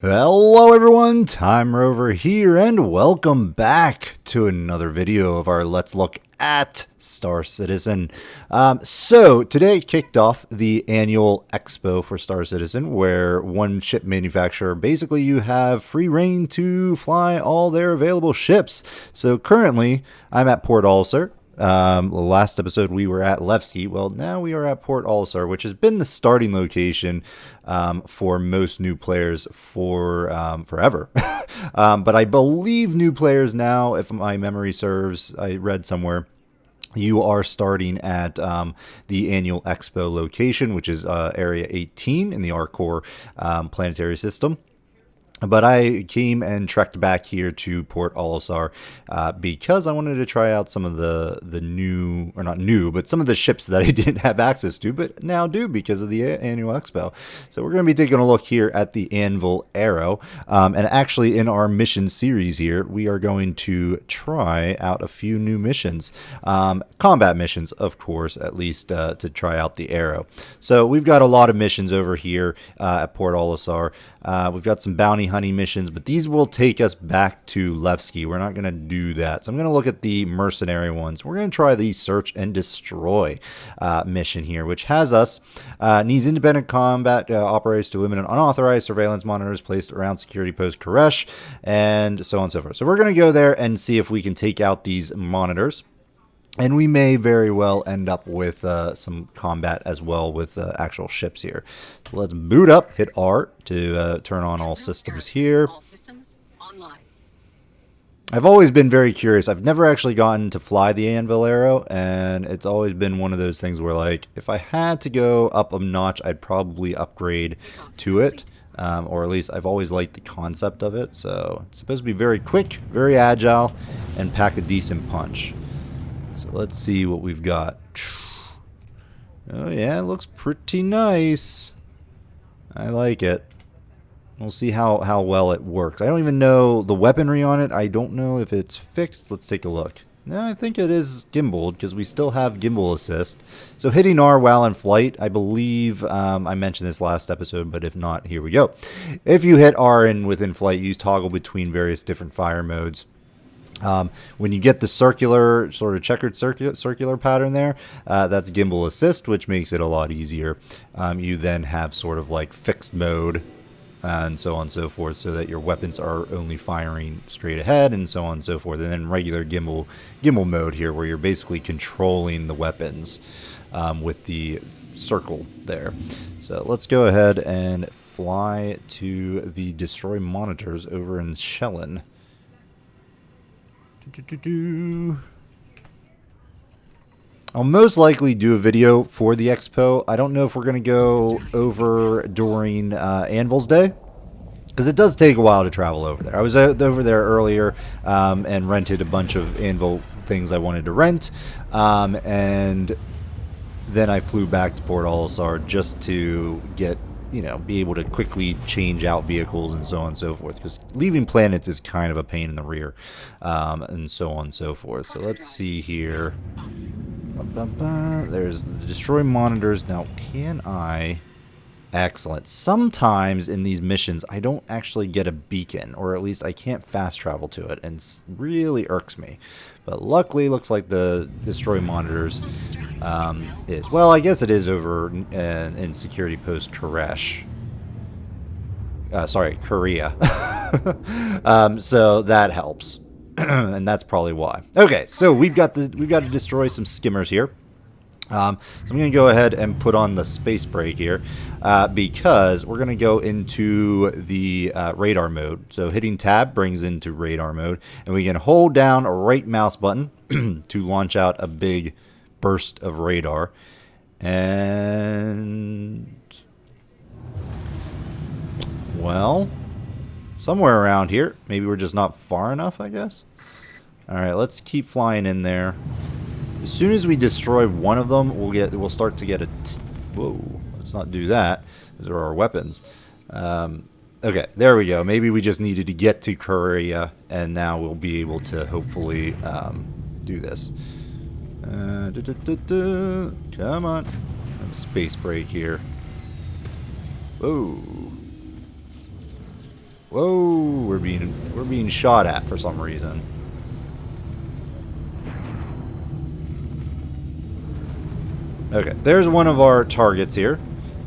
Hello everyone, Time Rover here, and welcome back to another video of our Let's Look at Star Citizen. So today kicked off the annual expo for Star Citizen, where one ship manufacturer, basically you have free reign to fly all their available ships. So currently I'm at Port Olisar. Last episode we were at Levski. Well, now we are at Port Olisar, which has been the starting location for most new players for forever. But I believe new players now, if my memory serves, I read somewhere, you are starting at the annual expo location, which is Area 18 in the Arcor planetary system. But I came and trekked back here to Port Olisar because I wanted to try out some of the new, or not new, but some of the ships that I didn't have access to, but now do because of the annual expo. So we're going to be taking a look here at the Anvil Arrow. And actually in our mission series here, we are going to try out a few new missions. Combat missions, of course, at least to try out the Arrow. So we've got a lot of missions over here at Port Olisar. We've got some bounty honey missions, but these will take us back to Levski. We're not going to do that. So I'm going to look at the mercenary ones. We're going to try the search and destroy mission here, which has us needs independent combat operators to eliminate unauthorized surveillance monitors placed around security post Koresh, and so on and so forth. So we're going to go there and see if we can take out these monitors. And we may very well end up with some combat as well with actual ships here. So let's boot up, hit R to turn on all systems here. I've always been very curious. I've never actually gotten to fly the Anvil Arrow, and it's always been one of those things where, like, if I had to go up a notch, I'd probably upgrade to it. Or at least I've always liked the concept of it. So it's supposed to be very quick, very agile, and pack a decent punch. So let's see what we've got. Oh yeah, it looks pretty nice. I like it. We'll see how well it works. I don't even know the weaponry on it. I don't know if it's fixed. Let's take a look. No, I think it is gimbaled because we still have gimbal assist. So hitting R while in flight, I believe I mentioned this last episode, but if not, here we go. If you hit R and within flight, you toggle between various different fire modes. When you get the circular, sort of checkered circular pattern there, that's gimbal assist, which makes it a lot easier. You then have sort of like fixed mode and so on and so forth, so that your weapons are only firing straight ahead and so on and so forth. And then regular gimbal mode here, where you're basically controlling the weapons with the circle there. So let's go ahead and fly to the destroy monitors over in Shellen. I'll most likely do a video for the expo. I don't know if we're going to go over during Anvil's Day, because it does take a while to travel over there. I was over there earlier and rented a bunch of Anvil things I wanted to rent, and then I flew back to Port Olisar just to get, be able to quickly change out vehicles and so on and so forth, because leaving planets is kind of a pain in the rear, and so on and so forth. So let's see here. There's the destroy monitors. Now, can I... Excellent. Sometimes in these missions, I don't actually get a beacon, or at least I can't fast travel to it, and it really irks me. But luckily, looks like the destroy monitors is. Well, I guess it is over in security post Koresh. Sorry, Korea. So that helps, and that's probably why. Okay, so we've got to destroy some skimmers here. So I'm going to go ahead and put on the space brake here because we're going to go into the radar mode. So hitting tab brings into radar mode, and we can hold down a right mouse button to launch out a big burst of radar. And, well, somewhere around here. Maybe we're just not far enough, I guess. All right, let's keep flying in there. As soon as we destroy one of them, we'll start to get a... Whoa, let's not do that. Those are our weapons. Okay, there we go. Maybe we just needed to get to Korea, and now we'll be able to hopefully do this. Come on. Space brake here. Whoa. Whoa, we're being shot at for some reason. Okay, there's one of our targets here.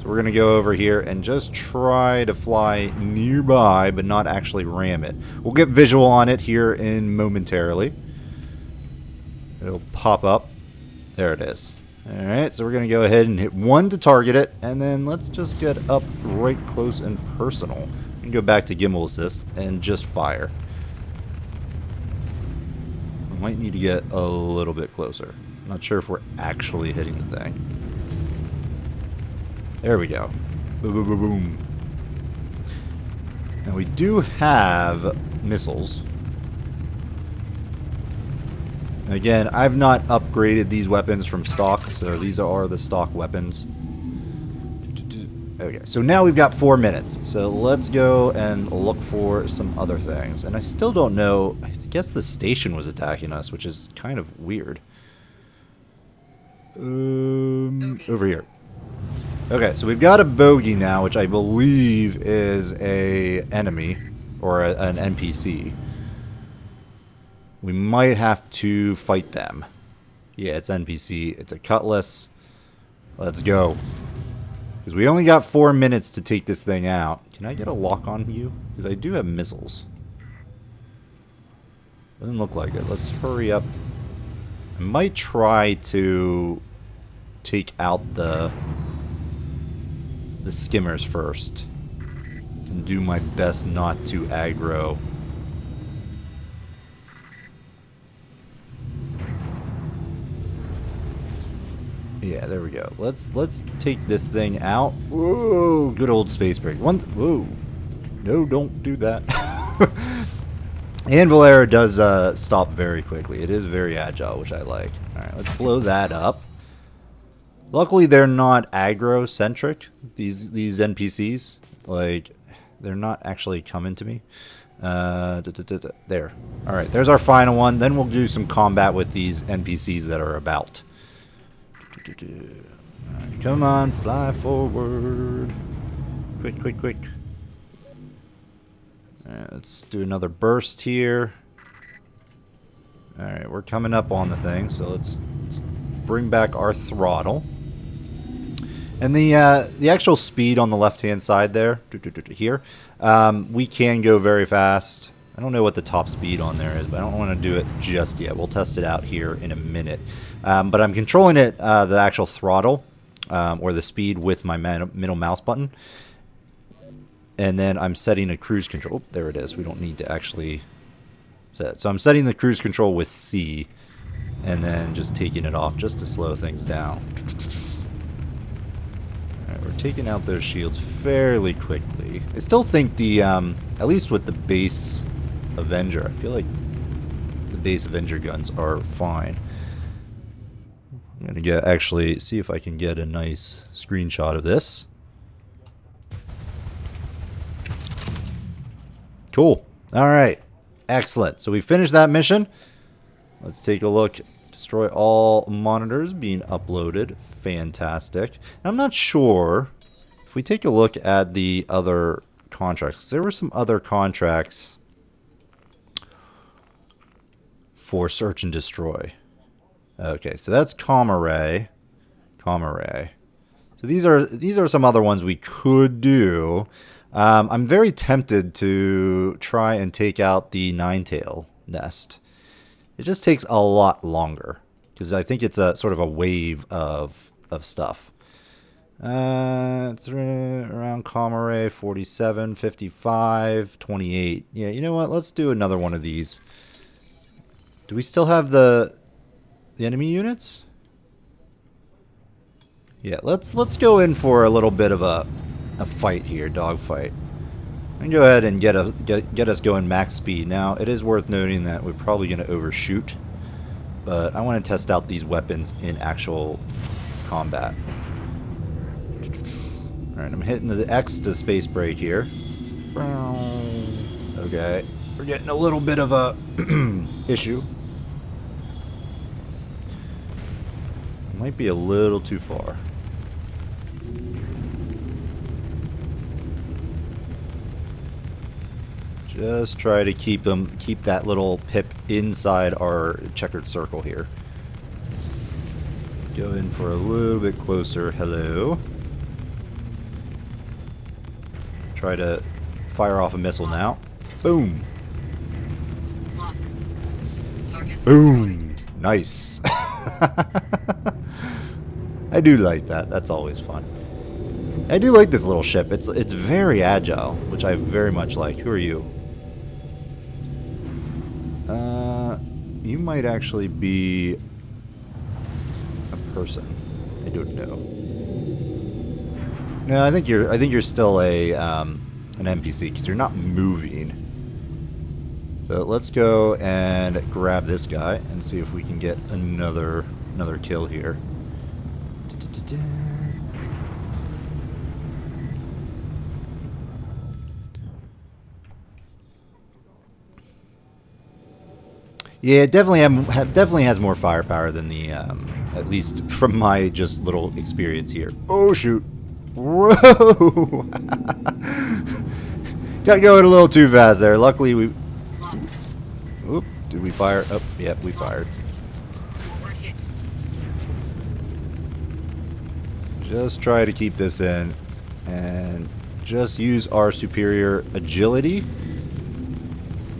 So we're going to go over here and just try to fly nearby, but not actually ram it. We'll get visual on it here in momentarily. It'll pop up. There it is. Alright, so we're going to go ahead and hit 1 to target it, and then let's just get up right close and personal. And go back to gimbal assist and just fire. We might need to get a little bit closer. Not sure if we're actually hitting the thing. There we go. Boom, boom, boom, boom. Now we do have missiles. Again, I've not upgraded these weapons from stock, so these are the stock weapons. Okay, so now we've got 4 minutes. So let's go and look for some other things. And I still don't know. I guess the station was attacking us, which is kind of weird. Over here. Okay, so we've got a bogey now, which I believe is a enemy or an NPC. We might have to fight them. Yeah, it's NPC. It's a cutlass. Let's go. Because we only got 4 minutes to take this thing out. Can I get a lock on you? Because I do have missiles. Doesn't look like it. Let's hurry up. I might try to take out the skimmers first. And do my best not to aggro. Yeah, there we go. Let's take this thing out. Whoa, good old space break. Whoa. No, don't do that. Anvil Arrow does stop very quickly. It is very agile, which I like. Alright, let's blow that up. Luckily, they're not aggro-centric, these NPCs. Like, they're not actually coming to me. There. Alright, there's our final one. Then we'll do some combat with these NPCs that are about. Alright, come on, fly forward. Quick, quick, quick. Alright, let's do another burst here. Alright, we're coming up on the thing, so let's bring back our throttle. And the actual speed on the left-hand side there, here, we can go very fast. I don't know what the top speed on there is, but I don't want to do it just yet. We'll test it out here in a minute. But I'm controlling it, the actual throttle, or the speed with my middle mouse button. And then I'm setting a cruise control. There it is. We don't need to actually set it. So I'm setting the cruise control with C, and then just taking it off just to slow things down. Alright, we're taking out those shields fairly quickly. I still think the, at least with the base Avenger, I feel like the base Avenger guns are fine. I'm going to actually see if I can get a nice screenshot of this. Cool. Alright. Excellent. So we finished that mission. Let's take a look. Destroy all monitors being uploaded. Fantastic. I'm not sure if we take a look at the other contracts, 'cause there were some other contracts for search and destroy. Okay, so that's Comare. So these are some other ones we could do. I'm very tempted to try and take out the Ninetail nest. It just takes a lot longer because I think it's a sort of a wave of stuff. It's around Comare, 47, 55, 28. Yeah, you know what? Let's do another one of these. Do we still have the enemy units? Yeah, let's go in for a little bit of a fight here, dogfight. And go ahead and get us going max speed. Now, it is worth noting that we're probably going to overshoot, but I want to test out these weapons in actual combat. Alright, I'm hitting the X to space break here. Okay, we're getting a little bit of a issue. Might be a little too far. Just try to keep that little pip inside our checkered circle here. Go in for a little bit closer. Hello. Try to fire off a missile now. Boom. Boom. Nice. I do like that. That's always fun. I do like this little ship. It's very agile, which I very much like. Who are you? You might actually be a person. I don't know. No, I think you're still a an NPC because you're not moving. So let's go and grab this guy and see if we can get another kill here. Yeah, it definitely has more firepower than the, at least from my just little experience here. Oh shoot! Whoa! Got going a little too fast there. Luckily we. Oop! Did we fire? Oh, yep, we fired. Just try to keep this in, and just use our superior agility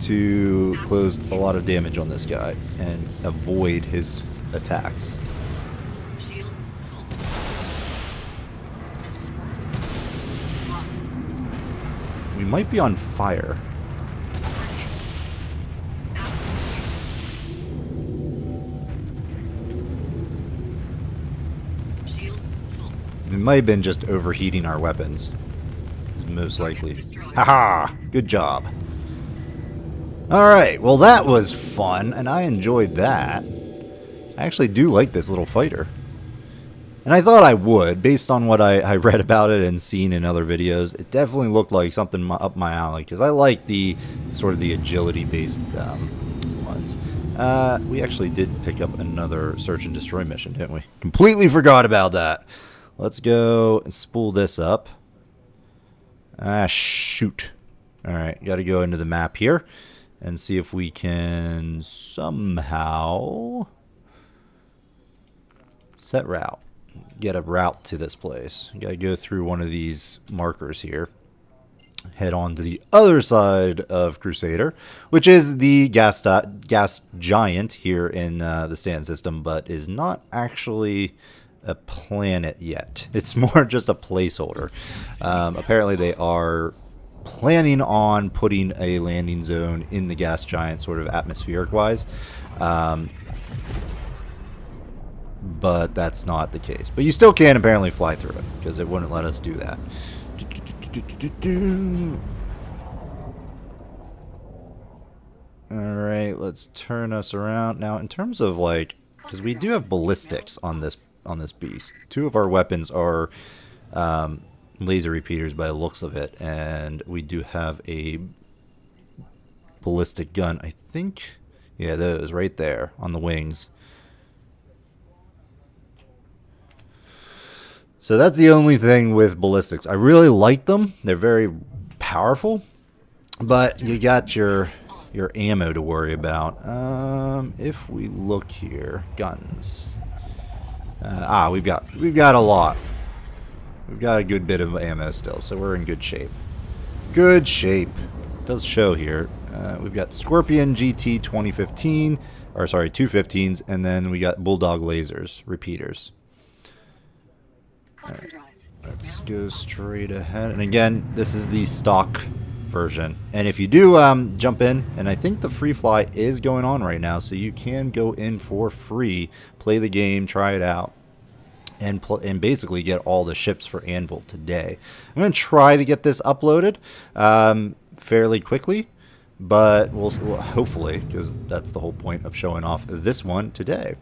to close a lot of damage on this guy and avoid his attacks. We might be on fire. We might have been just overheating our weapons. Most likely. Haha! Good job. Alright, well that was fun, and I enjoyed that. I actually do like this little fighter. And I thought I would, based on what I read about it and seen in other videos. It definitely looked like something up my alley, because I like the sort of the agility-based ones. We actually did pick up another search and destroy mission, didn't we? Completely forgot about that. Let's go and spool this up. Ah, shoot. Alright, gotta go into the map here and see if we can somehow set route. Get a route to this place. You gotta go through one of these markers here. Head on to the other side of Crusader, which is the gas giant here in the stand system, but is not actually a planet yet. It's more just a placeholder. Apparently they are planning on putting a landing zone in the gas giant, sort of atmospheric wise, but that's not the case. But you still can apparently fly through it, because it wouldn't let us do that. Alright, let's turn us around. Now in terms of like, because we do have ballistics on this beast. Two of our weapons are laser repeaters by the looks of it, and we do have a ballistic gun, I think. Yeah, those right there on the wings. So that's the only thing with ballistics. I really like them. They're very powerful, but you got your ammo to worry about. If we look here, guns. We've got a lot. We've got a good bit of ammo still, so we're in good shape. Good shape. It does show here. We've got Scorpion GT 2015, or sorry, 215s, and then we got Bulldog lasers, repeaters. Alright, let's go straight ahead. And again, this is the stock version. And if you do jump in, and I think the free fly is going on right now, so you can go in for free, play the game, try it out, and basically get all the ships for Anvil today. I'm going to try to get this uploaded fairly quickly, but we'll hopefully, because that's the whole point of showing off this one today.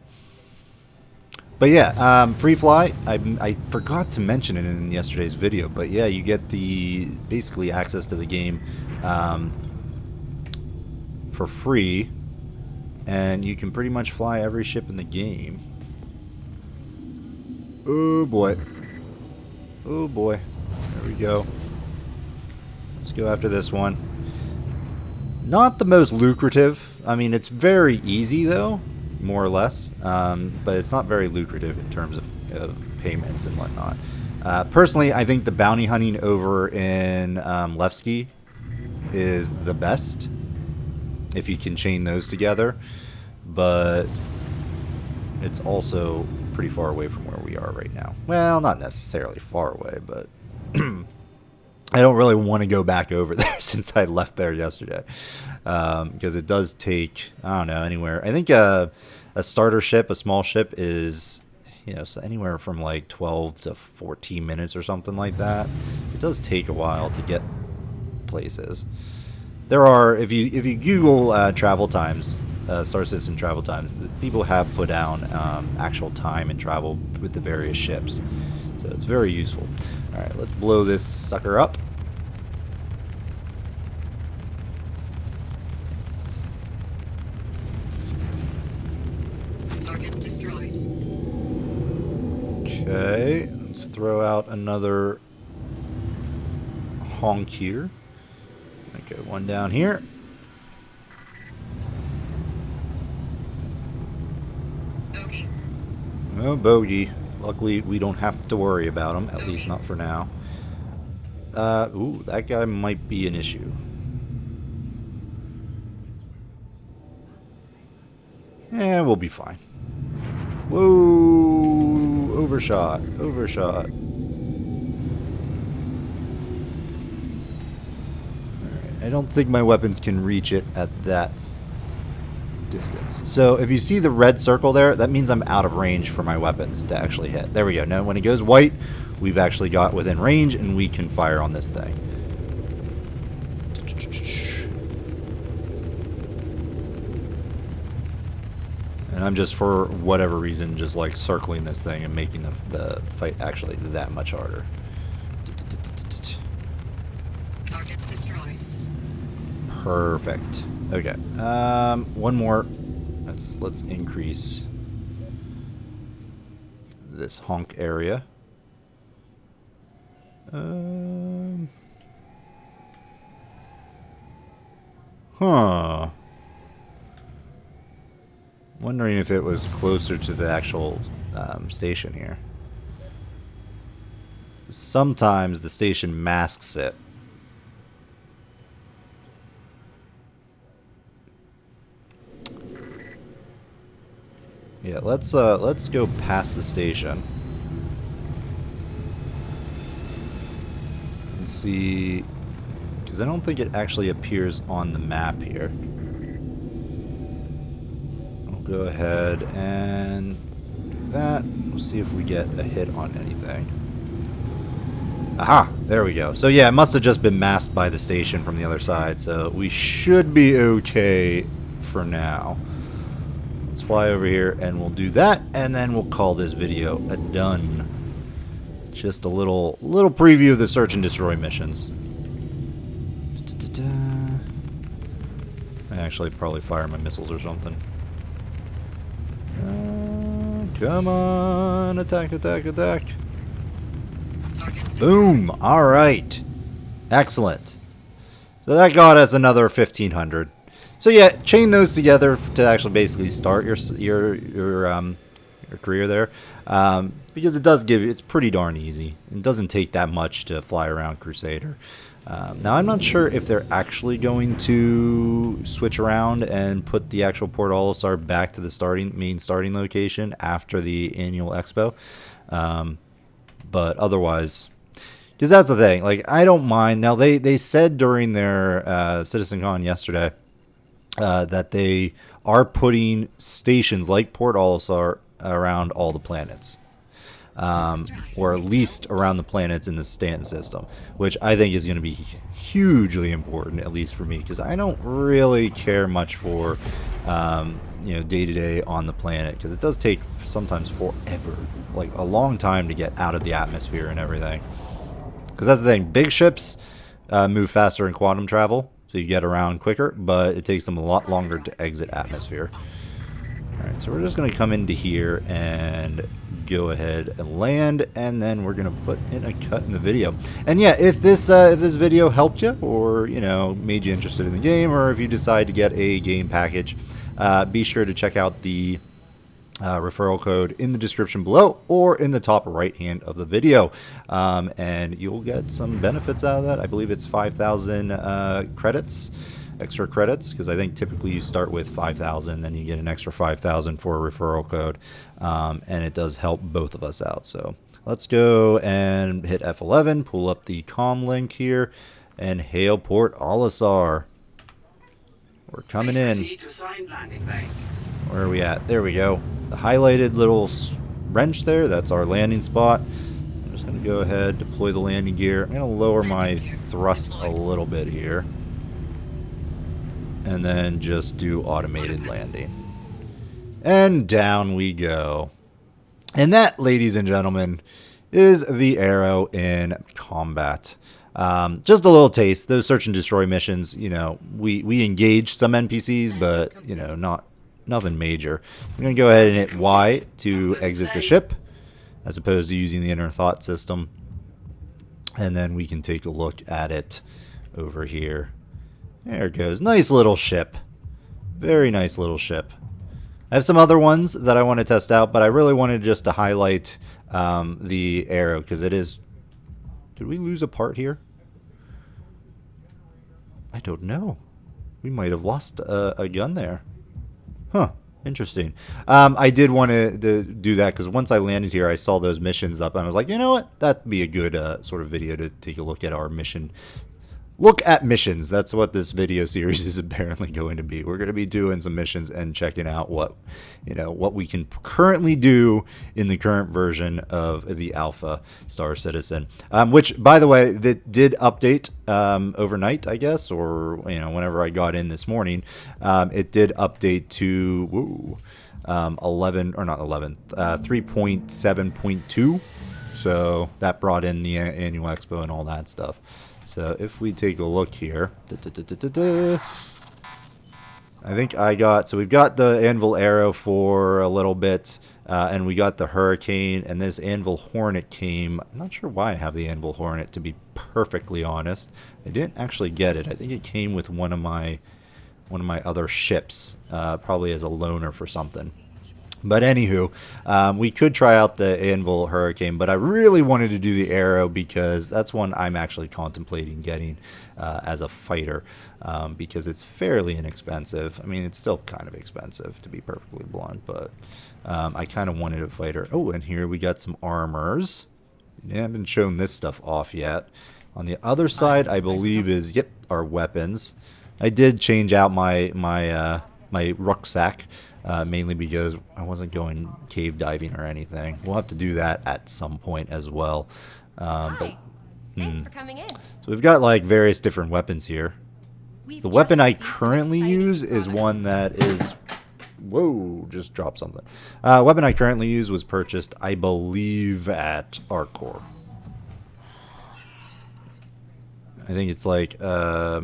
But yeah, free fly, I forgot to mention it in yesterday's video, but yeah, you get the basically access to the game for free, and you can pretty much fly every ship in the game. Oh boy. Oh boy. There we go. Let's go after this one. Not the most lucrative. I mean, it's very easy though, more or less, but it's not very lucrative in terms of payments and whatnot. Personally, I think the bounty hunting over in Levski is the best if you can chain those together, but it's also pretty far away from where we are right now. Well, not necessarily far away, but I don't really want to go back over there since I left there yesterday, because it does take, I don't know, anywhere. I think a starter ship, a small ship, is, you know, anywhere from like 12 to 14 minutes or something like that. It does take a while to get places. There are, if you Google travel times, Star Citizen travel times, people have put down actual time and travel with the various ships, so it's very useful. All right, let's blow this sucker up. Target destroyed. Okay, let's throw out another honk here. Okay, one down here. Okay. Oh, bogey. Luckily, we don't have to worry about him, at least not for now. Ooh, that guy might be an issue. Yeah, we'll be fine. Whoa! Overshot. Overshot. Alright, I don't think my weapons can reach it at that distance. So if you see the red circle there, that means I'm out of range for my weapons to actually hit. There we go. Now when it goes white, we've actually got within range and we can fire on this thing. And I'm just, for whatever reason, just like circling this thing and making the fight actually that much harder. Target destroyed. Perfect. Okay. One more. Let's increase this honk area. Huh. Wondering if it was closer to the actual station here. Sometimes the station masks it. Yeah, let's go past the station and see, because I don't think it actually appears on the map here. I'll go ahead and do that. We'll see if we get a hit on anything. Aha! There we go. So yeah, it must have just been masked by the station from the other side, so we should be okay for now. Let's fly over here and we'll do that, and then we'll call this video a done. Just a little preview of the search and destroy missions. I actually probably fire my missiles or something. Come on, attack, attack, attack. Boom! Alright. Excellent. So that got us another 1,500. So yeah, chain those together to actually basically start your career there, because it does give you, it's pretty darn easy. It doesn't take that much to fly around Crusader. Now I'm not sure if they're actually going to switch around and put the actual Port Olisar back to the main starting location after the annual expo, but otherwise. Because that's the thing, like, I don't mind. Now they said during their CitizenCon yesterday that they are putting stations like Port Olisar around all the planets, or at least around the planets in the Stanton system, which I think is going to be hugely important, at least for me, because I don't really care much for you know, day-to-day on the planet, because it does take sometimes forever, like a long time to get out of the atmosphere and everything. Because that's the thing, big ships move faster in quantum travel, so you get around quicker, but it takes them a lot longer to exit atmosphere. Alright, so we're just going to come into here and go ahead and land, and then we're going to put in a cut in the video. And yeah, if this video helped you, or, you know, made you interested in the game, or if you decide to get a game package, be sure to check out the referral code in the description below or in the top right hand of the video, and you'll get some benefits out of that. I believe it's 5,000 credits, extra credits, because I think typically you start with 5,000, then you get an extra 5,000 for a referral code, and it does help both of us out. So let's go and hit F11, pull up the comm link here, and hail Port Olisar. We're coming in. Where are we at? There we go. The highlighted little wrench there, that's our landing spot. I'm just going to go ahead, deploy the landing gear. I'm going to lower my thrust a little bit here. And then just do automated landing. And down we go. And that, ladies and gentlemen, is the Arrow in combat. Just a little taste. Those search and destroy missions, you know, we engage some NPCs, but, you know, nothing major. I'm going to go ahead and hit Y to exit the ship, as opposed to using the inner thought system. And then we can take a look at it over here. There it goes. Nice little ship. Very nice little ship. I have some other ones that I want to test out, but I really wanted just to highlight the Arrow, because it is... Did we lose a part here? I don't know. We might have lost a gun there. Huh. Interesting. I did want to do that because once I landed here, I saw those missions up, and I was like, you know what? That'd be a good sort of video to take a look at our mission. Look at missions. That's what this video series is apparently going to be. We're going to be doing some missions and checking out what we can currently do in the current version of the Alpha Star Citizen, which, by the way, that did update overnight, I guess, or whenever I got in this morning. It did update to 3.7.2. So that brought in the annual expo and all that stuff. So if we take a look here, I think so we've got the Anvil Arrow for a little bit, and we got the Hurricane, and this Anvil Hornet came. I'm not sure why I have the Anvil Hornet, to be perfectly honest. I didn't actually get it. I think it came with one of my other ships, probably as a loaner for something. But anywho, we could try out the Anvil Hurricane, but I really wanted to do the Arrow because that's one I'm actually contemplating getting as a fighter, because it's fairly inexpensive. I mean, it's still kind of expensive, to be perfectly blunt, but I kind of wanted a fighter. Oh, and here we got some armors. I haven't shown this stuff off yet. On the other side, I believe is, yep, our weapons. I did change out my rucksack. Mainly because I wasn't going cave diving or anything. We'll have to do that at some point as well. Hi. Thanks for coming in. So we've got like various different weapons here. The weapon I currently use is one that is... Whoa, just dropped something. Weapon I currently use was purchased, I believe, at Arcor. I think it's like... I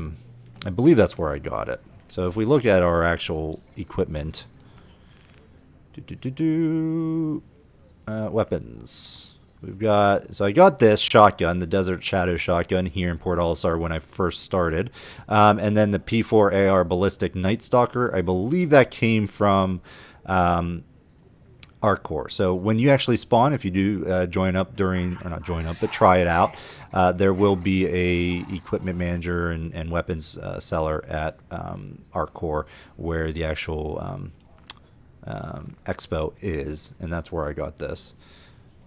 believe that's where I got it. So if we look at our actual equipment... weapons. We've got, so I got this shotgun, the Desert Shadow shotgun here in Port Olisar when I first started, and then the P4 AR Ballistic Night Stalker. I believe that came from Arcor. So when you actually spawn, if you do join up during, or not join up, but try it out, there will be a equipment manager and weapons seller at Arcor where the actual expo is, and that's where I got this.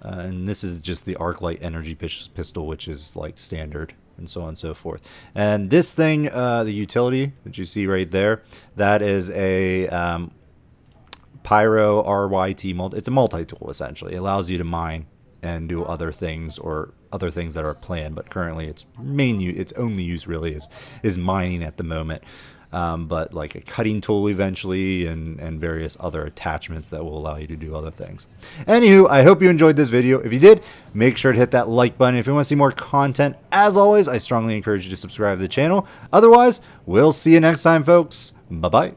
And this is just the arc light energy pistol, which is like standard, and so on and so forth. And this thing, the utility that you see right there, that is a Pyro RYT multi. It's a multi-tool essentially. It allows you to mine and do other things, or other things that are planned. But currently, its only use really is mining at the moment. But like a cutting tool eventually, and various other attachments that will allow you to do other things. Anywho, I hope you enjoyed this video. If you did, make sure to hit that like button. If you want to see more content, as always, I strongly encourage you to subscribe to the channel. Otherwise, we'll see you next time, folks. Bye-bye.